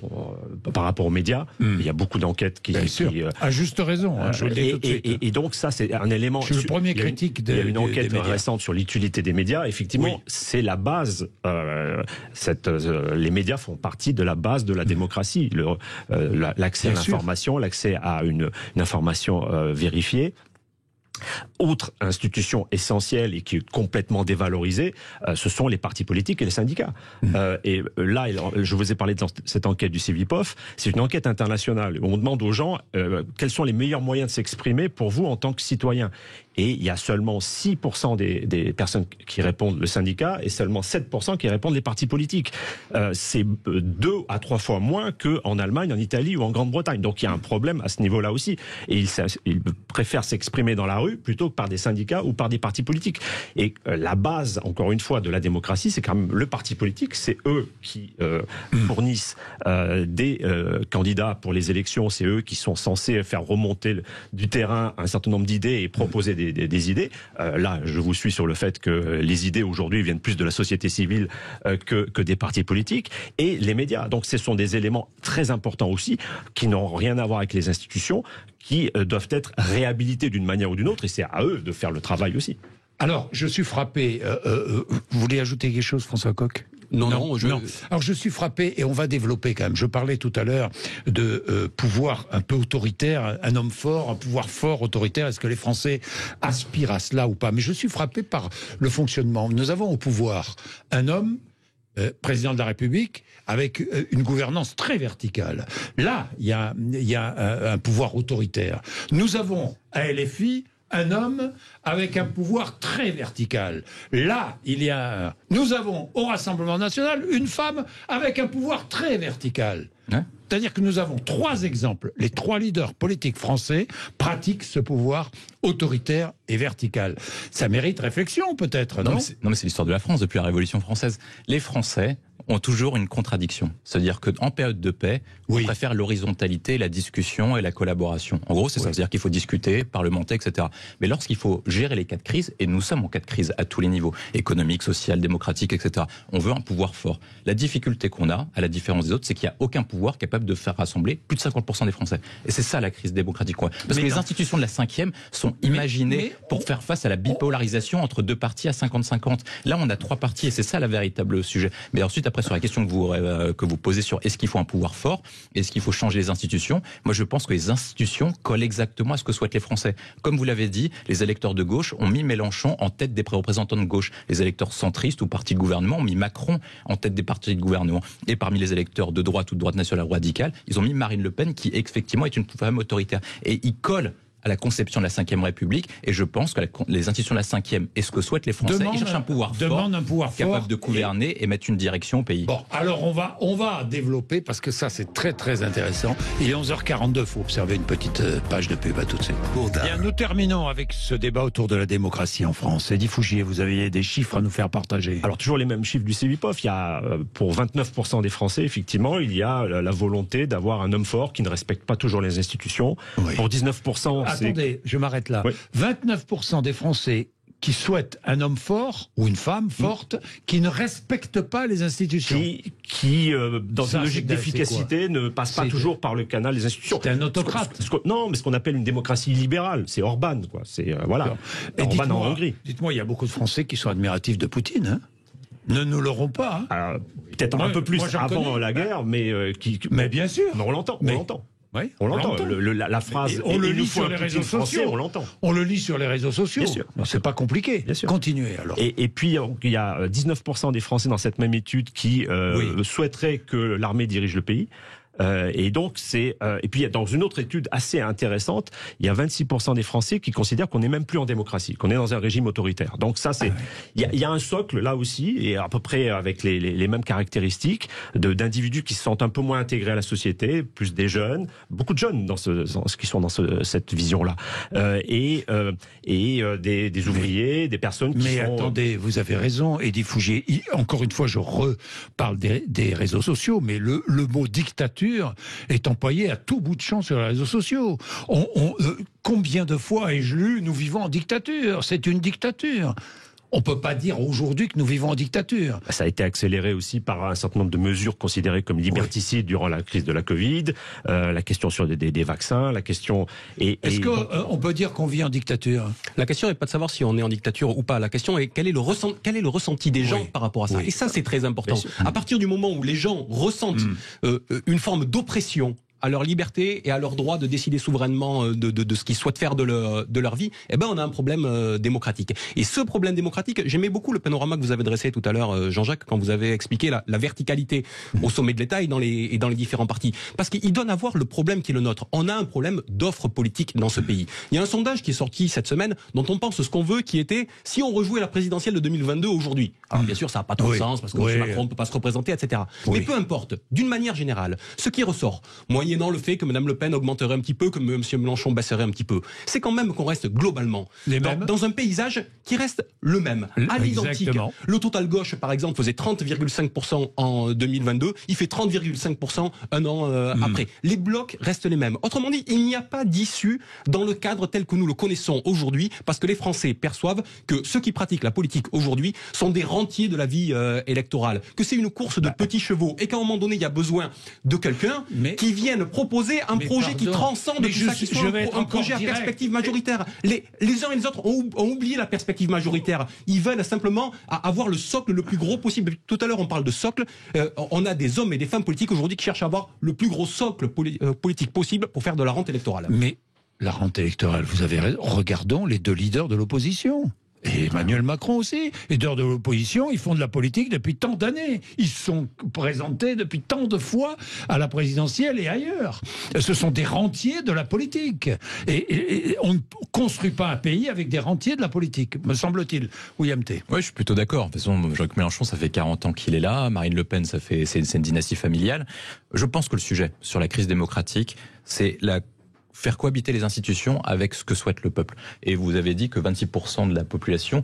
C: par rapport aux médias. Il y a beaucoup d'enquêtes qui...
A: Bien sûr, à juste raison, je le dis tout de suite.
C: Et donc ça, c'est un élément...
A: Je suis le premier critique
C: Il y a une enquête récente sur l'utilité des médias. Effectivement, c'est la base. Les médias font partie de la base de la démocratie. L'accès à l'information, l'accès à une information vérifiée. Autre institution essentielle et qui est complètement dévalorisée, ce sont les partis politiques et les syndicats. Et là, je vous ai parlé de cette enquête du Cevipof. C'est une enquête internationale. On demande aux gens quels sont les meilleurs moyens de s'exprimer pour vous en tant que citoyen. Et il y a seulement 6% des personnes qui répondent le syndicat et seulement 7% qui répondent les partis politiques. C'est 2 à 3 fois moins qu'en Allemagne, en Italie ou en Grande-Bretagne. Donc il y a un problème à ce niveau-là aussi. Et ils préfèrent s'exprimer dans la rue plutôt que par des syndicats ou par des partis politiques. Et la base, encore une fois, de la démocratie, c'est quand même le parti politique. C'est eux qui fournissent des candidats pour les élections. C'est eux qui sont censés faire remonter du terrain un certain nombre d'idées et proposer des idées. Là, je vous suis sur le fait que les idées aujourd'hui viennent plus de la société civile que des partis politiques et les médias. Donc ce sont des éléments très importants aussi qui n'ont rien à voir avec les institutions, qui doivent être réhabilités d'une manière ou d'une autre et c'est à eux de faire le travail aussi.
A: Alors, je suis frappé. Vous voulez ajouter quelque chose, François Coq ?
B: Non.
A: Alors je suis frappé et on va développer quand même. Je parlais tout à l'heure de pouvoir un peu autoritaire, un homme fort, un pouvoir fort autoritaire. Est-ce que les Français aspirent à cela ou pas ? Mais je suis frappé par le fonctionnement. Nous avons au pouvoir un homme, président de la République, avec une gouvernance très verticale. Là, il y a un pouvoir autoritaire. Nous avons à LFI un homme avec un pouvoir très vertical. Là, nous avons au Rassemblement national une femme avec un pouvoir très vertical. C'est-à-dire que nous avons 3 exemples. Les 3 leaders politiques français pratiquent ce pouvoir autoritaire et vertical. Ça mérite réflexion, peut-être, non ?
D: Non, mais c'est l'histoire de la France depuis la Révolution française. Les Français ont toujours une contradiction. C'est-à-dire qu'en période de paix, on préfère l'horizontalité, la discussion et la collaboration. En gros, c'est ça. C'est-à-dire qu'il faut discuter, parlementer, etc. Mais lorsqu'il faut gérer les cas de crise, et nous sommes en cas de crise à tous les niveaux, économique, social, démocratique, etc., on veut un pouvoir fort. La difficulté qu'on a, à la différence des autres, c'est qu'il n'y a aucun pouvoir capable de faire rassembler plus de 50% des Français. Et c'est ça la crise démocratique. Parce que les institutions de la 5e sont imaginées pour faire face à la bipolarisation entre deux partis à 50-50. Là, on a 3 partis et c'est ça la véritable sujet. Mais ensuite, après, sur la question que vous posez sur est-ce qu'il faut un pouvoir fort, est-ce qu'il faut changer les institutions, moi je pense que les institutions collent exactement à ce que souhaitent les Français. Comme vous l'avez dit, les électeurs de gauche ont mis Mélenchon en tête des représentants de gauche. Les électeurs centristes ou partis de gouvernement ont mis Macron en tête des partis de gouvernement. Et parmi les électeurs de droite ou de droite nationale radicale, ils ont mis Marine Le Pen qui effectivement est une femme autoritaire. Et ils collent à la conception de la 5e République, et je pense que les institutions de la 5e et ce que souhaitent les Français, ils cherchent un pouvoir fort, capable de gouverner et mettre une direction au pays.
A: Bon, alors on va développer, parce que ça c'est très très intéressant. Il est 11h42, il faut observer une petite page de pub à tout de suite. Bien, nous terminons avec ce débat autour de la démocratie en France. Eddy Fougier, vous avez des chiffres à nous faire partager.
C: Alors toujours les mêmes chiffres du CEVIPOF. Il y a, pour 29% des Français, effectivement, il y a la volonté d'avoir un homme fort qui ne respecte pas toujours les institutions. Oui. Pour 19%...
A: Attendez, je m'arrête là. Oui. 29% des Français qui souhaitent un homme fort ou une femme forte qui ne respecte pas les institutions.
C: Qui dans une logique d'efficacité, ne passe pas toujours par le canal des institutions.
A: C'est un autocrate.
C: Non, mais ce qu'on appelle une démocratie libérale. C'est Orban, quoi. C'est, voilà. Orban en Hongrie.
A: Dites-moi, il y a beaucoup de Français qui sont admiratifs de Poutine, hein. Ne nous l'auront pas. Hein.
C: Peut-être un peu plus avant la guerre, mais
A: mais bien sûr.
C: Mais on l'entend.
A: Oui,
C: on l'entend. La phrase.
A: On le lit sur les réseaux sociaux.
C: On l'entend.
A: On le lit sur les réseaux sociaux.
C: Bien sûr.
A: C'est pas compliqué.
C: Bien sûr.
A: Continuez alors.
C: Et puis il y a 19% des Français dans cette même étude qui souhaiteraient que l'armée dirige le pays. Et donc et puis dans une autre étude assez intéressante, il y a 26% des Français qui considèrent qu'on n'est même plus en démocratie, qu'on est dans un régime autoritaire. Donc ça c'est, il y a un socle là aussi, et à peu près avec les mêmes caractéristiques d'individus qui se sentent un peu moins intégrés à la société, plus des jeunes, beaucoup de jeunes qui sont dans cette vision-là, et des ouvriers, des personnes qui sont...
A: Mais attendez, vous avez raison, Eddy Fougier. Encore une fois, je reparle des réseaux sociaux, mais le mot dictature est employé à tout bout de champ sur les réseaux sociaux. Combien de fois ai-je lu « Nous vivons en dictature », c'est une dictature. On ne peut pas dire aujourd'hui que nous vivons en dictature.
C: Ça a été accéléré aussi par un certain nombre de mesures considérées comme liberticides durant la crise de la Covid, la question sur des vaccins, la question...
A: Est-ce qu'on peut dire qu'on vit en dictature ?
B: La question n'est pas de savoir si on est en dictature ou pas. La question est quel est le ressenti des gens par rapport à ça. Et ça, c'est très important. À partir du moment où les gens ressentent une forme d'oppression à leur liberté et à leur droit de décider souverainement de ce qu'ils souhaitent faire de leur vie, eh ben on a un problème démocratique. Et ce problème démocratique, j'aimais beaucoup le panorama que vous avez dressé tout à l'heure, Jean-Jacques, quand vous avez expliqué la verticalité au sommet de l'État et dans les différents partis. Parce qu'il donne à voir le problème qui est le nôtre. On a un problème d'offre politique dans ce pays. Il y a un sondage qui est sorti cette semaine dont on pense ce qu'on veut, qui était si on rejouait la présidentielle de 2022 aujourd'hui. Alors bien sûr, ça n'a pas trop de sens parce que M. Macron ne peut pas se représenter, etc. Mais peu importe, d'une manière générale, ce qui ressort, moyennant le fait que Mme Le Pen augmenterait un petit peu, que M. Mélenchon baisserait un petit peu, c'est quand même qu'on reste globalement dans un paysage qui reste le même, à l'identique. Le total gauche, par exemple, faisait 30,5% en 2022, il fait 30,5% un an après. Les blocs restent les mêmes. Autrement dit, il n'y a pas d'issue dans le cadre tel que nous le connaissons aujourd'hui, parce que les Français perçoivent que ceux qui pratiquent la politique aujourd'hui sont des rentiers de la vie électorale, que c'est une course de petits chevaux, et qu'à un moment donné, il y a besoin de quelqu'un qui vienne proposer un projet qui transcende tout ça, qui soit un projet à perspective majoritaire. Les uns et les autres ont oublié la perspective majoritaire. Ils veulent simplement avoir le socle le plus gros possible. Tout à l'heure, on parle de socle. On a des hommes et des femmes politiques aujourd'hui qui cherchent à avoir le plus gros socle politique possible pour faire de la rente électorale.
A: Mais la rente électorale, vous avez raison. Regardons les deux leaders de l'opposition. Et Emmanuel Macron aussi, leader de l'opposition, ils font de la politique depuis tant d'années. Ils se sont présentés depuis tant de fois à la présidentielle et ailleurs. Ce sont des rentiers de la politique. Et on ne construit pas un pays avec des rentiers de la politique, me semble-t-il. William T.
D: Oui, je suis plutôt d'accord. De toute façon, Jean-Luc Mélenchon, ça fait 40 ans qu'il est là. Marine Le Pen, c'est une dynastie familiale. Je pense que le sujet sur la crise démocratique, c'est faire cohabiter les institutions avec ce que souhaite le peuple. Et vous avez dit que 26% de la population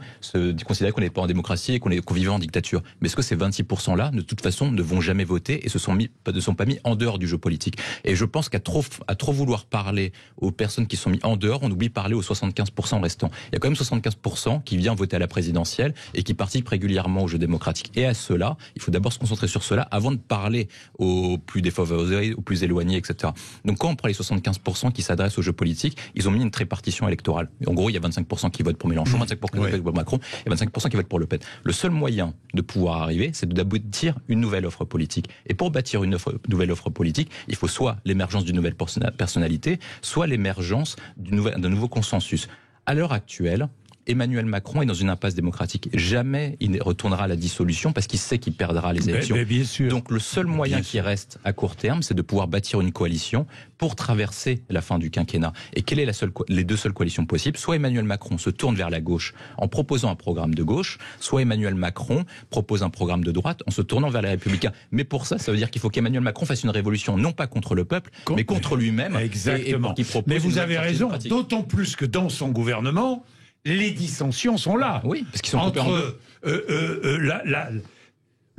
D: considérait qu'on n'est pas en démocratie et qu'on vivait en dictature. Mais est-ce que ces 26%-là, de toute façon, ne vont jamais voter et ne sont pas mis en dehors du jeu politique? Et je pense qu'à trop vouloir parler aux personnes qui sont mises en dehors, on oublie de parler aux 75% restants. Il y a quand même 75% qui viennent voter à la présidentielle et qui participent régulièrement au jeu démocratique. Et à cela, il faut d'abord se concentrer sur cela avant de parler aux plus défavorisés, aux plus éloignés, etc. Donc quand on prend les 75% qui s'adressent au jeu politique, ils ont mis une trépartition électorale. En gros, il y a 25% qui votent pour Mélenchon, 25% qui votent pour Macron et 25% qui votent pour Le Pen. Le seul moyen de pouvoir arriver, c'est de bâtir une nouvelle offre politique. Et pour bâtir une nouvelle offre politique, il faut soit l'émergence d'une nouvelle personnalité, soit l'émergence d'un nouveau consensus. À l'heure actuelle, Emmanuel Macron est dans une impasse démocratique. Jamais il ne retournera à la dissolution parce qu'il sait qu'il perdra les élections.
A: Mais bien sûr.
D: Donc le seul moyen qui reste à court terme, c'est de pouvoir bâtir une coalition pour traverser la fin du quinquennat. Et quelle est les deux seules coalitions possibles? Soit Emmanuel Macron se tourne vers la gauche en proposant un programme de gauche, soit Emmanuel Macron propose un programme de droite en se tournant vers les Républicains. Mais pour ça, ça veut dire qu'il faut qu'Emmanuel Macron fasse une révolution, non pas contre le peuple, mais contre lui-même.
A: Exactement. Mais vous avez raison, d'autant plus que dans son gouvernement, les dissensions sont là.
D: Oui, parce qu'ils sont
A: entre le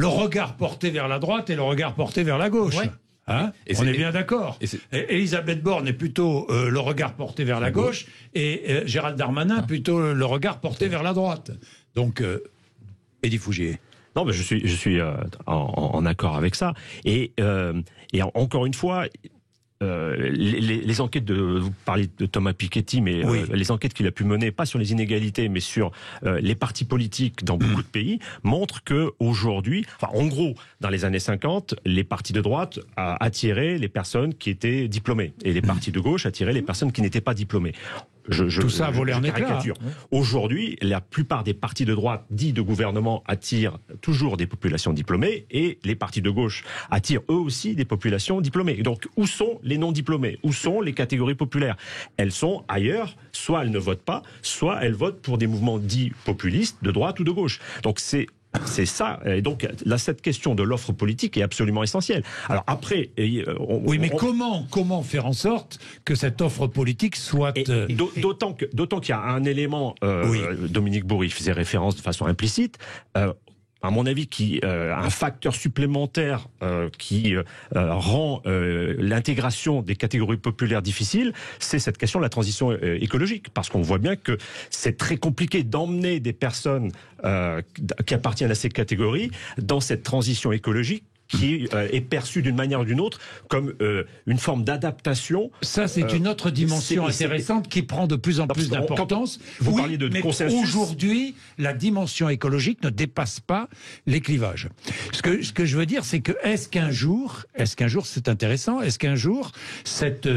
A: regard porté vers la droite et le regard porté vers la gauche.
D: Ouais.
A: Hein, on est bien d'accord. Elisabeth Borne est plutôt le regard porté vers la gauche et Gérald Darmanin plutôt le regard porté vers la droite. Donc, Eddy Fougier.
C: Non, mais je suis en accord avec ça. Et encore une fois, les enquêtes vous parlez de Thomas Piketty, mais les enquêtes qu'il a pu mener, pas sur les inégalités, mais sur les partis politiques dans beaucoup de pays, montrent que aujourd'hui, en gros, dans les années 50, les partis de droite attiraient les personnes qui étaient diplômées et les partis de gauche attiraient les personnes qui n'étaient pas diplômées.
A: Tout ça a volé en éclat.
C: Aujourd'hui, la plupart des partis de droite dits de gouvernement attirent toujours des populations diplômées et les partis de gauche attirent eux aussi des populations diplômées. Et donc, où sont les non-diplômés? Où sont les catégories populaires? Elles sont ailleurs, soit elles ne votent pas, soit elles votent pour des mouvements dits populistes de droite ou de gauche. Donc c'est ça. Et donc, là, cette question de l'offre politique est absolument essentielle. Alors après...
A: comment faire en sorte que cette offre politique soit...
C: D'autant qu'il y a un élément, Dominique Bourri faisait référence de façon implicite, à mon avis, un facteur supplémentaire qui rend l'intégration des catégories populaires difficile, c'est cette question de la transition écologique. Parce qu'on voit bien que c'est très compliqué d'emmener des personnes qui appartiennent à ces catégories dans cette transition écologique qui est perçue d'une manière ou d'une autre comme une forme d'adaptation.
A: Ça, c'est une autre dimension intéressante qui prend de plus en plus d'importance.
C: Vous parliez de consensus.
A: Aujourd'hui, la dimension écologique ne dépasse pas les clivages. Ce que je veux dire, c'est que est-ce qu'un jour, c'est intéressant, est-ce qu'un jour, cette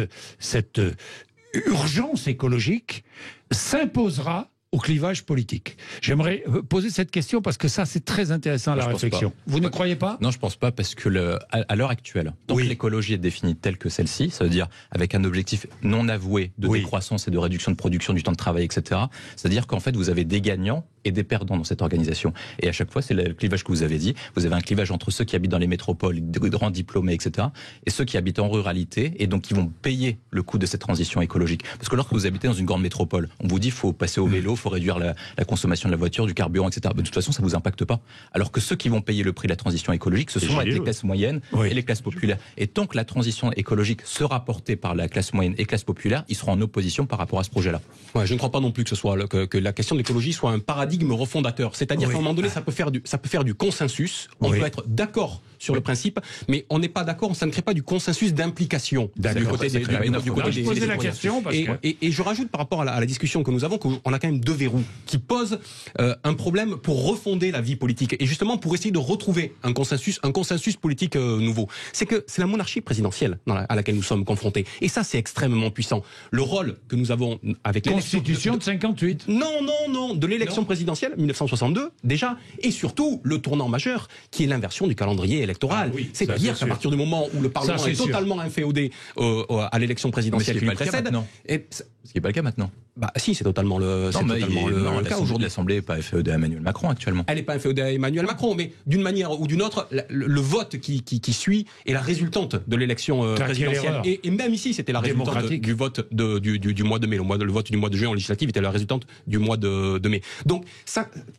A: urgence écologique s'imposera au clivage politique? J'aimerais poser cette question parce que ça, c'est très intéressant, la réflexion. Vous ne croyez pas?
D: Non, je pense pas, parce que à l'heure actuelle, tant que l'écologie est définie telle que celle-ci, ça veut dire avec un objectif non avoué de décroissance et de réduction de production du temps de travail, etc., c'est-à-dire qu'en fait, vous avez des gagnants et des perdants dans cette organisation. Et à chaque fois, c'est le clivage que vous avez dit. Vous avez un clivage entre ceux qui habitent dans les métropoles, des grands diplômés, etc., et ceux qui habitent en ruralité, et donc qui vont payer le coût de cette transition écologique. Parce que lorsque vous habitez dans une grande métropole, on vous dit qu'il faut passer au vélo, il faut réduire la consommation de la voiture, du carburant, etc. Mais de toute façon, ça ne vous impacte pas. Alors que ceux qui vont payer le prix de la transition écologique, ce sont les classes moyennes et les classes populaires. Et tant que la transition écologique sera portée par la classe moyenne et classe populaire, ils seront en opposition par rapport à ce projet-là.
B: Ouais, je ne crois pas non plus que la question de l'écologie soit un paradigme refondateur. C'est-à-dire qu'à un moment donné, ça peut faire du consensus. On peut être d'accord sur le principe, mais on n'est pas d'accord, ça ne crée pas du consensus d'implication.
A: Du côté des
B: et je rajoute par rapport à la discussion que nous avons, qu'on a quand même deux verrous qui posent un problème pour refonder la vie politique et justement pour essayer de retrouver un consensus politique nouveau. C'est que c'est la monarchie présidentielle à laquelle nous sommes confrontés. Et ça, c'est extrêmement puissant. Le rôle que nous avons avec
A: Constitution de 58.
B: Non, de l'élection présidentielle 1962 déjà, et surtout le tournant majeur qui est l'inversion du calendrier électoral. C'est-à-dire qu'à partir du moment où le Parlement est totalement inféodé à l'élection présidentielle qui lui précède,
D: ce qui n'est pas le cas maintenant.
B: Bah si, c'est totalement le
D: cas. Aujourd'hui, l'Assemblée n'est pas FED à Emmanuel Macron actuellement.
B: Elle n'est pas FED à Emmanuel Macron, mais d'une manière ou d'une autre, le vote qui suit est la résultante de l'élection présidentielle. Et même ici, c'était la résultante du vote du mois de mai. Le vote du mois de juin en législative était la résultante du mois de mai. Donc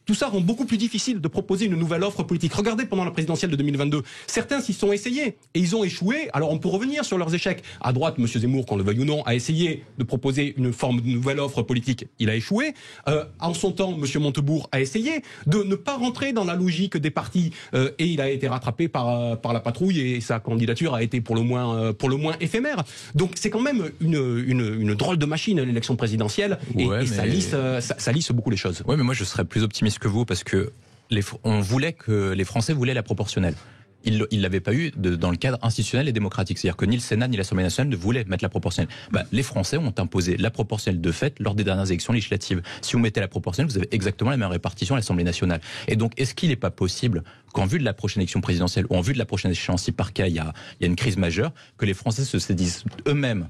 B: tout ça rend beaucoup plus difficile de proposer une nouvelle offre politique. Regardez pendant la présidentielle de 2022, certains s'y sont essayés et ils ont échoué. Alors on peut revenir sur leurs échecs. À droite, M. Zemmour, qu'on le veuille ou non, a essayé de proposer une forme de nouvelle offre politique, il a échoué. En son temps, M. Montebourg a essayé de ne pas rentrer dans la logique des partis et il a été rattrapé par la patrouille et sa candidature a été pour le moins éphémère. Donc c'est quand même une drôle de machine l'élection présidentielle et ça lisse beaucoup les choses.
D: Oui, mais moi je serais plus optimiste que vous parce que les Français voulaient la proportionnelle. Ils ne l'avaient pas eu dans le cadre institutionnel et démocratique. C'est-à-dire que ni le Sénat ni l'Assemblée nationale ne voulaient mettre la proportionnelle. Les Français ont imposé la proportionnelle de fait lors des dernières élections législatives. Si vous mettez la proportionnelle, vous avez exactement la même répartition à l'Assemblée nationale. Et donc, est-ce qu'il n'est pas possible qu'en vue de la prochaine élection présidentielle ou en vue de la prochaine échéance, si par cas il y a une crise majeure, que les Français se saisissent eux-mêmes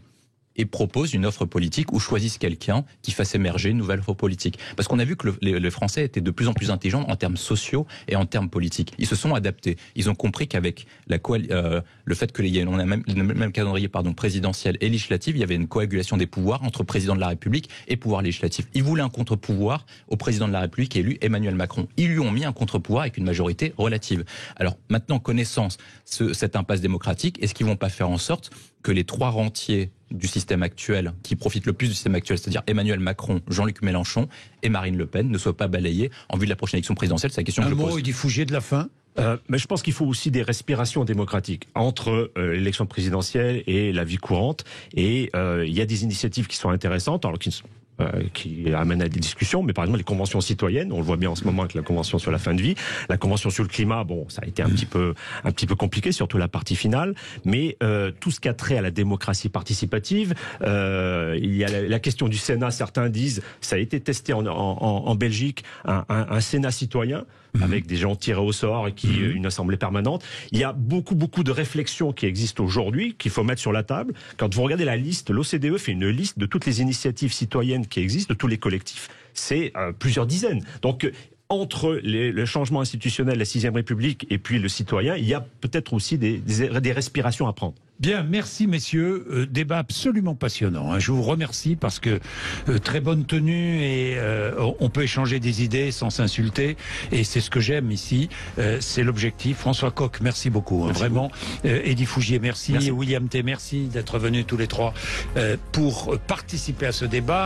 D: et proposent une offre politique ou choisissent quelqu'un qui fasse émerger une nouvelle offre politique. Parce qu'on a vu que les Français étaient de plus en plus intelligents en termes sociaux et en termes politiques. Ils se sont adaptés. Ils ont compris qu'avec le fait qu'il y ait le même calendrier présidentiel et législatif, il y avait une coagulation des pouvoirs entre président de la République et pouvoir législatif. Ils voulaient un contre-pouvoir au président de la République élu Emmanuel Macron. Ils lui ont mis un contre-pouvoir avec une majorité relative. Alors maintenant, connaissant cette impasse démocratique, est-ce qu'ils ne vont pas faire en sorte que les trois rentiers du système actuel, qui profitent le plus du système actuel, c'est-à-dire Emmanuel Macron, Jean-Luc Mélenchon et Marine Le Pen, ne soient pas balayés en vue de la prochaine élection présidentielle? C'est la question que je pose.
A: Un mot, Eddy Fougier, de la fin.
C: Mais je pense qu'il faut aussi des respirations démocratiques entre l'élection présidentielle et la vie courante. Et il y a des initiatives qui sont intéressantes, alors qui amènent à des discussions, mais par exemple les conventions citoyennes, on le voit bien en ce moment avec la convention sur la fin de vie, la convention sur le climat, bon, ça a été un petit peu compliqué, surtout la partie finale, mais tout ce qui a trait à la démocratie participative, il y a la question du Sénat, certains disent, ça a été testé en Belgique, un Sénat citoyen, avec des gens tirés au sort et une assemblée permanente. Il y a beaucoup de réflexions qui existent aujourd'hui, qu'il faut mettre sur la table. Quand vous regardez la liste, l'OCDE fait une liste de toutes les initiatives citoyennes qui existent, de tous les collectifs. C'est plusieurs dizaines. Donc, entre le changement institutionnel, la 6e République et puis le citoyen, il y a peut-être aussi des respirations à prendre.
A: Bien, merci messieurs. Débat absolument passionnant. Je vous remercie parce que très bonne tenue et on peut échanger des idées sans s'insulter. Et c'est ce que j'aime ici. C'est l'objectif. François Coq, merci beaucoup. Merci vraiment. Eddy Fougier, merci. William T, merci d'être venus tous les trois pour participer à ce débat.